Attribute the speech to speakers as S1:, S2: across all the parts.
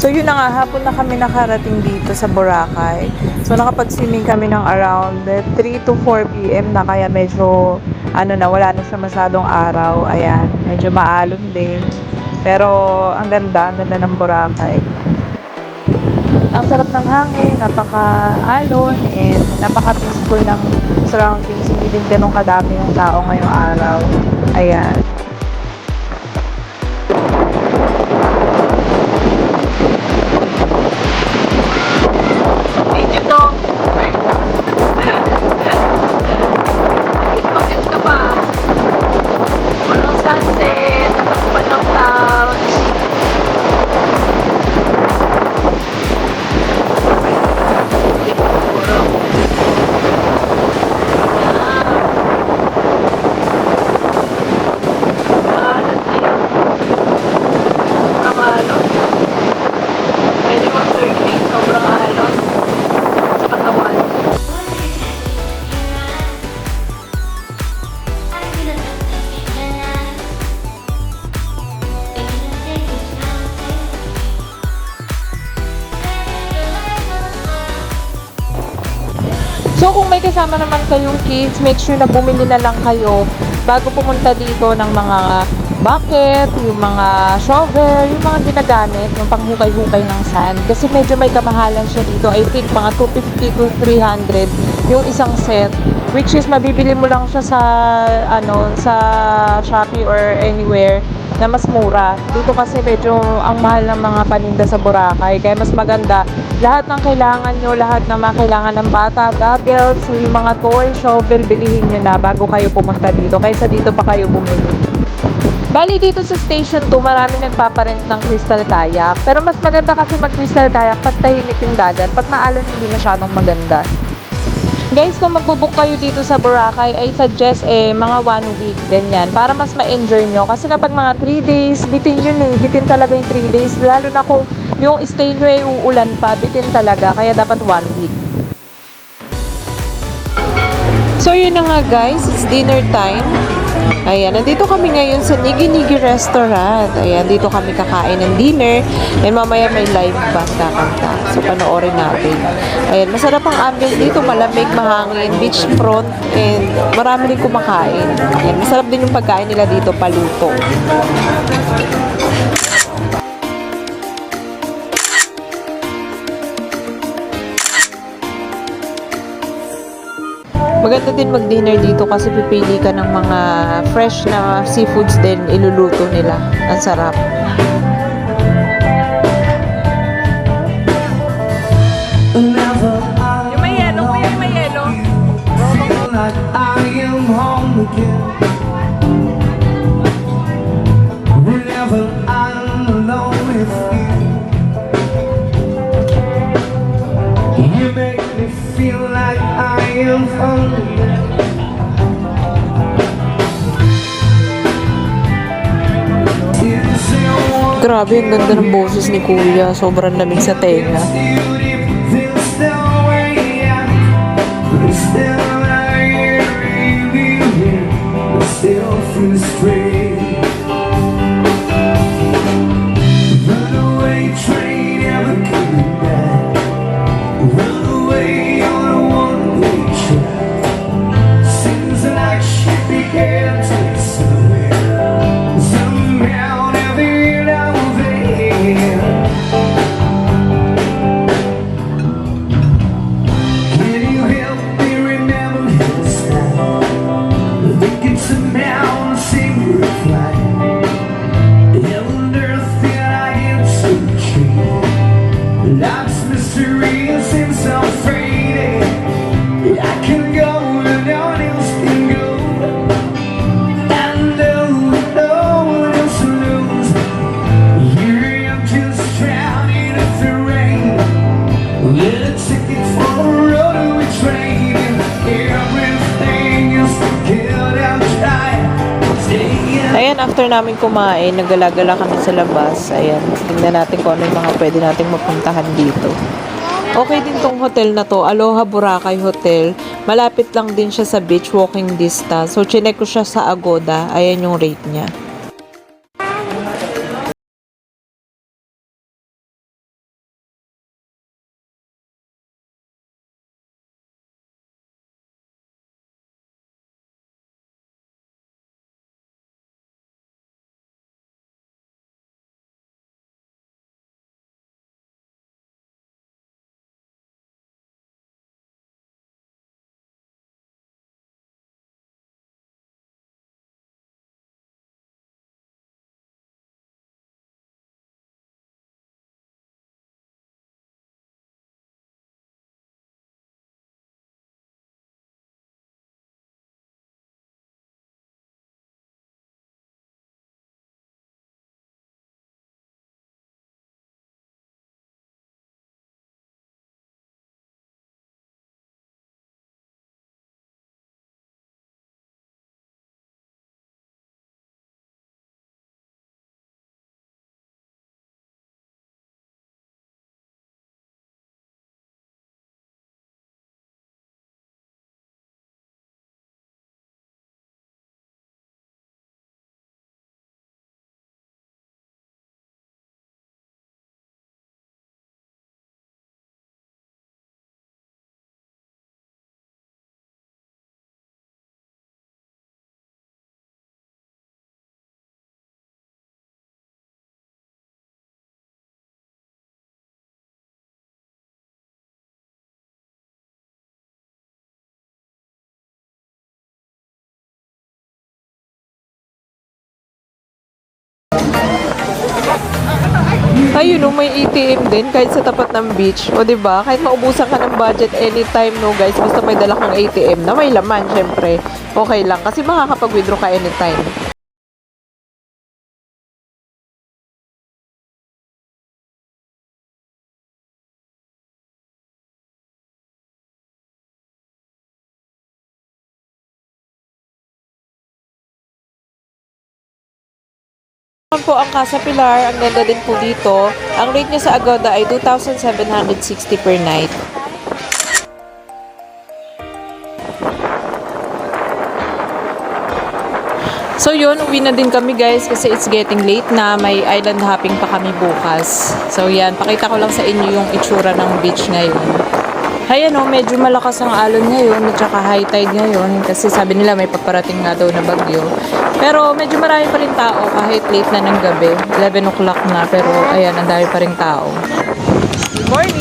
S1: So yun na nga, hapon na kami nakarating dito sa Boracay. So nakapag-swimming kami ng around 3 to 4 p.m. na, kaya medyo wala na siya masyadong araw. Ayan, medyo maalon din. Pero ang ganda ng Boracay. Ang sarap ng hangin, napaka-alon, and napaka-peaceful ng surroundings. Hindi din ganun kadami yung tao ngayong araw. Ayan. So kung may kasama naman kayong kids, make sure na bumili na lang kayo bago pumunta dito ng mga bucket, yung mga shovel, yung mga ginagamit, yung panghukay-hukay ng sand. Kasi medyo may kamahalan siya dito. I think mga 250 to 300 yung isang set. Which is mabibili mo lang siya sa sa Shopee or anywhere na mas mura. Dito kasi medyo ang mahal ng mga paninda sa Boracay. Kaya mas maganda, lahat ng kailangan nyo, lahat ng mga kailangan ng bata, goggles, yung mga toy, shovel, bilihin nyo na bago kayo pumunta dito. Kaysa dito pa kayo bumili. Bali dito sa Station 2, marami nagpaparent ng crystal kayak. Pero mas maganda kasi mag-crystal kayak pag tahimik yung dagat. Pag maalon, hindi masyadong maganda. Guys, kung magbubook kayo dito sa Boracay, I suggest mga 1 week, ganyan. Para mas ma-enjoy nyo. Kasi kapag mga 3 days, bitin yun bitin talaga yung 3 days. Lalo na kung yung stay nyo ay uulan pa, bitin talaga. Kaya dapat 1 week. So yun na nga guys, it's dinner time. Ayan, nandito kami ngayon sa Nigi Nigi Restaurant. Ayan, dito kami kakain ng dinner. And mamaya may live band kakanta. So, panoorin natin. Ayan, masarap ang ambience dito. Malamig, mahangin, beachfront. And marami rin kumakain. Ayan, masarap din yung pagkain nila dito, paluto. Maganda din mag-dinner dito kasi pipili ka ng mga fresh na seafoods din iluluto nila. Ang sarap. Yung may yelo, kuya, yung may yelo. Grabe, ang ganda ng boses ni Kuya. Sobrang lamig sa tenga.
S2: history seems so fading. I can go and no one else can go. And no one else knows. Here I'm just drowning in the rain. With a ticket for the road we train. Everything is good outside.
S1: Ayan, after namin kumain, naggalagala kami sa labas. Ayan, tingnan natin kung ano yung mga pwede nating mapuntahan dito. Okay din tong hotel na to, Aloha Boracay Hotel. Malapit lang din siya sa beach, walking distance. So, chinek ko siya sa Agoda. Ayan yung rate niya. Ayun, no, may ATM din kahit sa tapat ng beach. O, diba? Kahit maubusan ka ng budget anytime, no, guys. Basta may dala kang ATM na may laman, syempre. Okay lang. Kasi makakapag-withdraw ka anytime. Naman po ang Casa Pilar, ang ganda din po dito. Ang rate niya sa Agoda ay 2,760 per night. So yun, uwi na din kami guys kasi it's getting late na. May island hopping pa kami bukas. So yan, pakita ko lang sa inyo yung itsura ng beach ngayon. Ayan o, medyo malakas ang alon ngayon at saka high tide ngayon kasi sabi nila may paparating nga daw na bagyo. Pero medyo marami pa rin tao kahit late na ng gabi. 11 o'clock na pero ayan, ang dami pa rin tao. Good morning!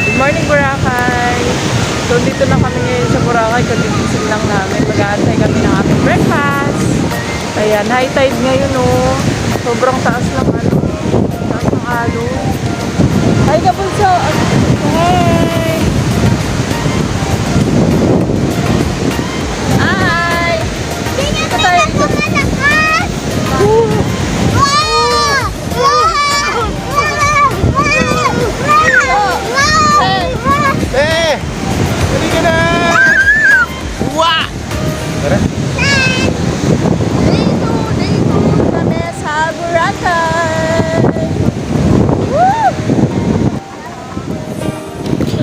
S1: Good morning Boracay! So dito na kami ngayon sa Boracay, kagigising lang namin. Mag-aantay kami ng aming breakfast. Ayan, high tide ngayon o. Sobrang taas ng ano. Taas ng alon. Hi Kapulso! Hey! Hi! Tingnan mo na kung malakas!
S2: Eh! Hindi ka na! Wah! Tara!
S1: Dito kami sa Boracay!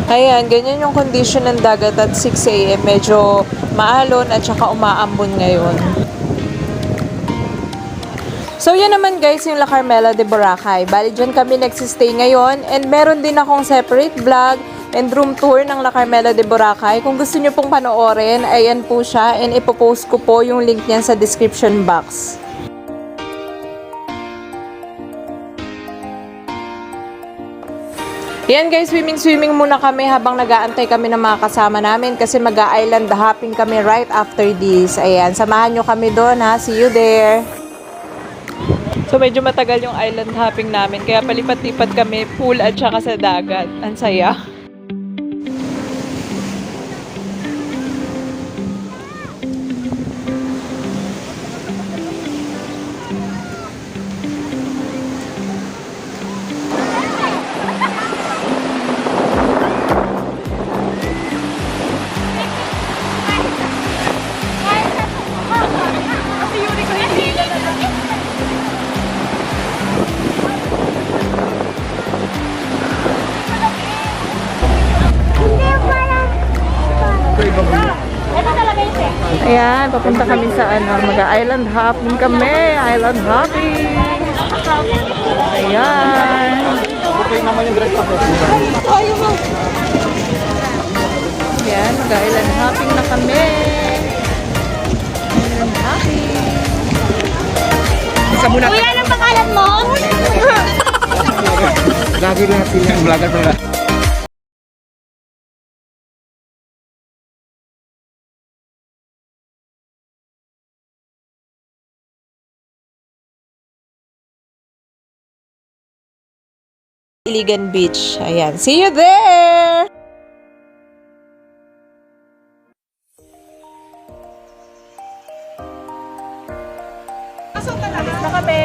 S1: Ayan, ganyan yung condition ng dagat at 6 a.m. Medyo maalon at saka umaambon ngayon. So, yan naman guys yung La Carmela de Boracay. Bali, dyan kami nagsistay ngayon. And meron din akong separate vlog and room tour ng La Carmela de Boracay. Kung gusto nyo pong panoorin, ayan po siya. And ipopost ko po yung link niyan sa description box. Yan guys, swimming muna kami habang nag-aantay kami ng mga kasama namin kasi mag-island hopping kami right after this. Ayan, samahan nyo kami doon ha. See you there! So medyo matagal yung island hopping namin. Kaya palipat-lipat kami pool at saka sa dagat. Ang saya. Ayan, papunta kami sa mag-island hopping kami. Island hopping. Ayan. Ayan, mag-island hopping na kami. Island hopping.
S3: Kuya, anong pangalan mo?
S4: Lagi na sila ang vlogger pala.
S1: Iligan Beach. Ayan. See you there! Alis na kami!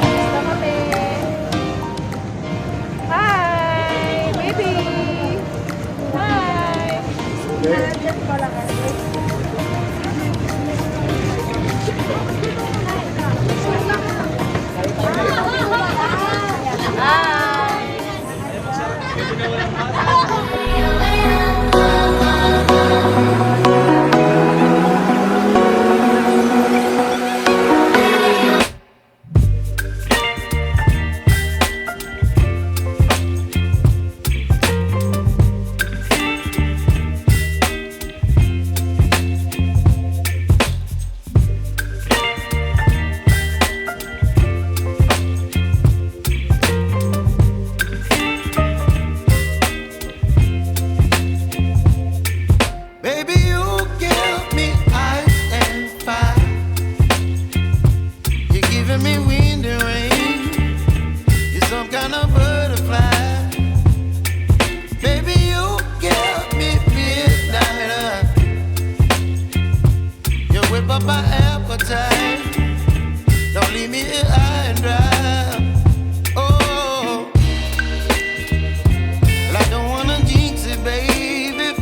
S1: Alis na kami! Hi! Baby! Hi!
S2: Baby, you give me ice and fire. You're giving me wind and rain. You're some kind of butterfly. Baby, you give me midnight. You whip up my appetite. Don't leave me here high and dry. Oh, well, I don't wanna jinx it, baby.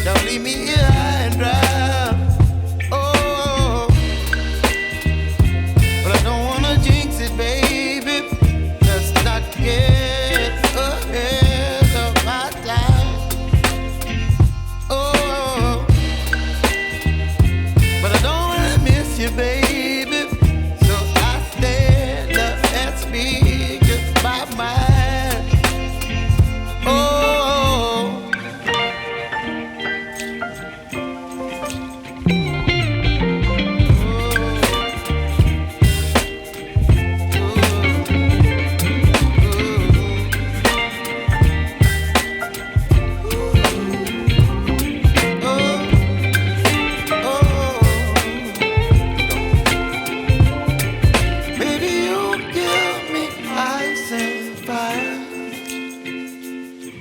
S2: Don't leave me here high and dry. Oh, but I don't wanna jinx it, baby. Let's not get ahead of my time. Oh, but I don't wanna miss you, baby. So I stand up and speak just my mind. Oh.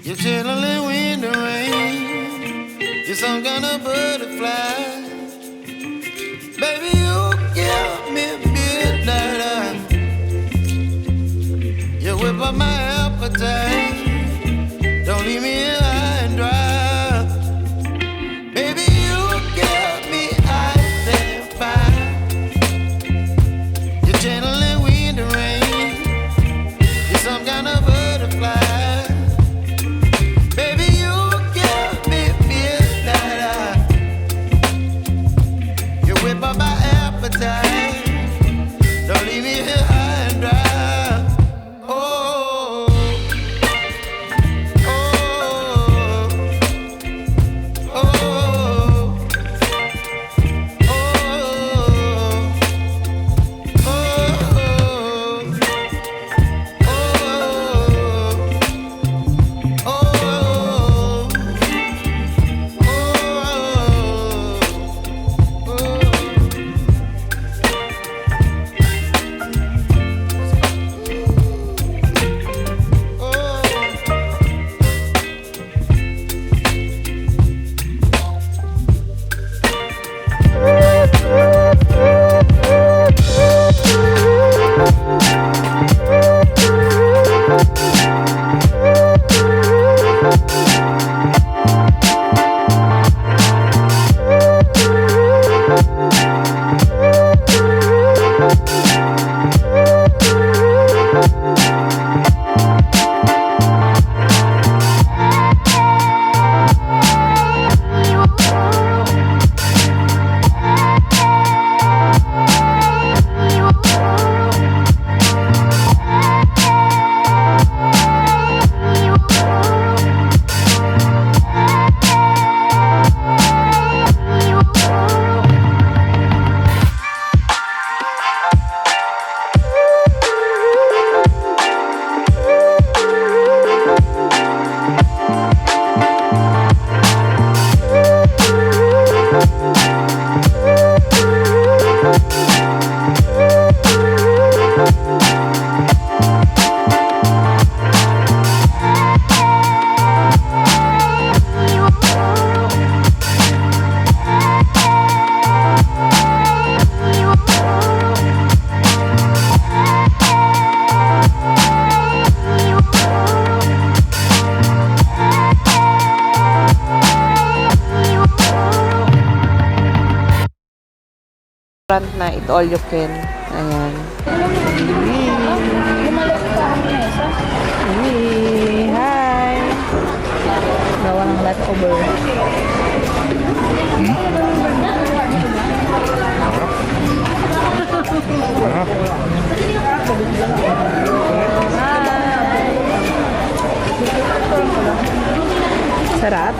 S2: You're chilling in the rain. You're some kind of butterfly. Baby, you give me midnight. You whip up my appetite. Don't leave me here high and dry. Baby, you give me ice and fire. You're channeling wind and rain.
S1: restaurant na Eat All You Can. Ayan. Hi!
S3: Gawa ng leftover. Sarap.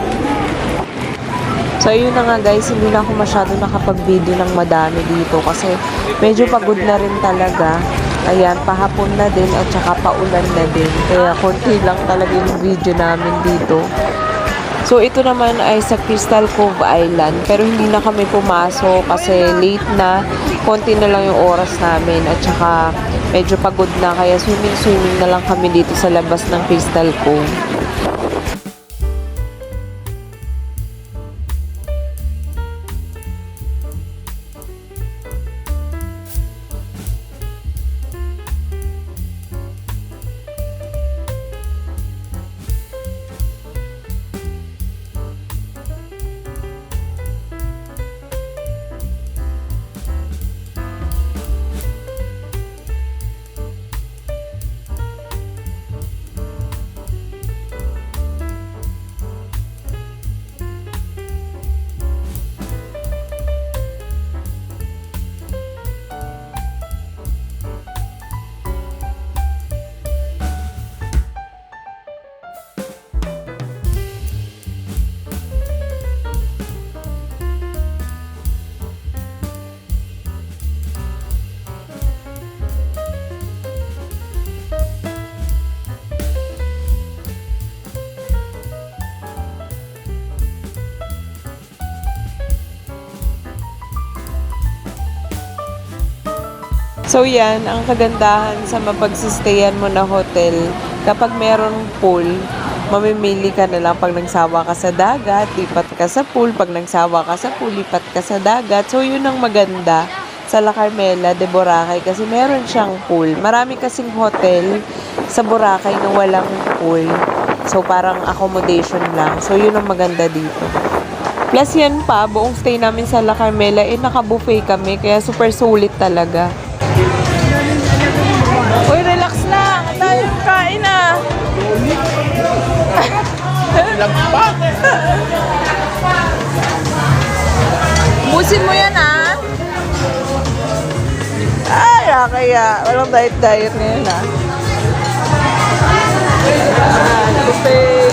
S1: So, ayun na nga guys, hindi na ako masyado nakapag-video ng madami dito kasi medyo pagod na rin talaga. Ayan, pahapon na din at saka paulan na din. Kaya konti lang talaga yung video namin dito. So, ito naman ay sa Crystal Cove Island. Pero hindi na kami pumasok kasi late na. Konti na lang yung oras namin at saka medyo pagod na. Kaya swimming na lang kami dito sa labas ng Crystal Cove. So yan, ang kagandahan sa mapagsistayan mo na hotel, kapag merong pool, mamimili ka na lang pag nagsawa ka sa dagat, lipat ka sa pool, pag nagsawa ka sa pool, lipat ka sa dagat. So yun ang maganda sa La Carmela de Boracay kasi meron siyang pool. Marami kasing hotel sa Boracay na walang pool. So parang accommodation lang. So yun ang maganda dito. Plus yan pa, buong stay namin sa La Carmela, naka-buffet kami, kaya super sulit talaga. Uy, relax lang. Tayong kain na. Busin mo yan, ha? Ay, kaya. Walang diet ngayon, ha? Buffet.